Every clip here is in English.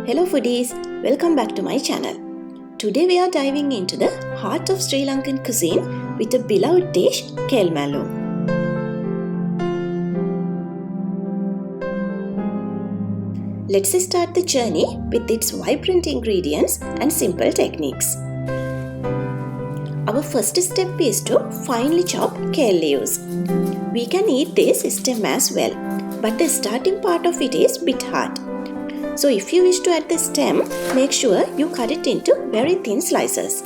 Hello foodies, welcome back to my channel. Today we are diving into the heart of Sri Lankan cuisine with a beloved dish, Kale Mallung. Let's start the journey with its vibrant ingredients and simple techniques. Our first step is to finely chop kale leaves. We can eat this stem as well, but the starting part of it is a bit hard. So if you wish to add the stem, make sure you cut it into very thin slices.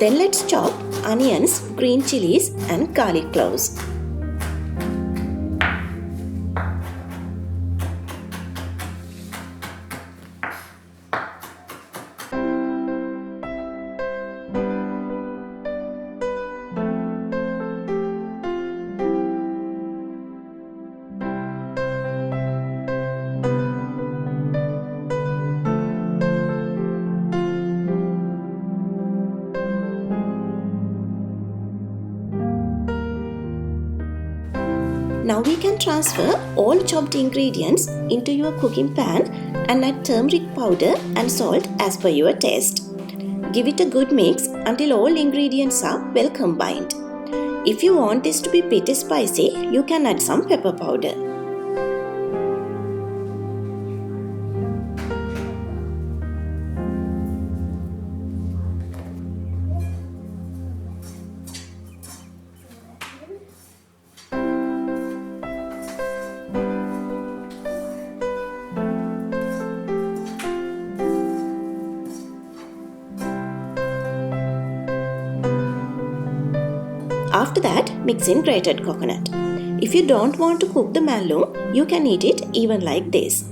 Then let's chop onions, green chilies and garlic cloves. Now we can transfer all chopped ingredients into your cooking pan and add turmeric powder and salt as per your taste. Give it a good mix until all ingredients are well combined. If you want this to be pretty spicy, you can add some pepper powder. After that, mix in grated coconut. If you don't want to cook the mallung, you can eat it even like this.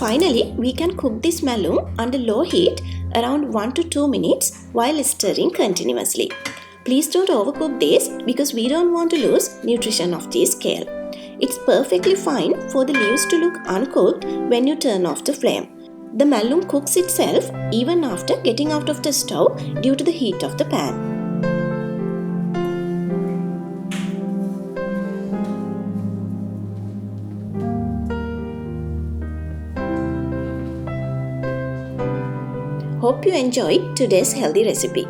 Finally, we can cook this mallung under low heat around 1 to 2 minutes while stirring continuously. Please don't overcook this because we don't want to lose nutrition of this kale. It's perfectly fine for the leaves to look uncooked when you turn off the flame. The mallung cooks itself even after getting out of the stove due to the heat of the pan. Hope you enjoyed today's healthy recipe.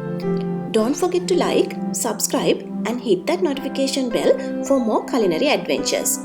Don't forget to like, subscribe and hit that notification bell for more culinary adventures.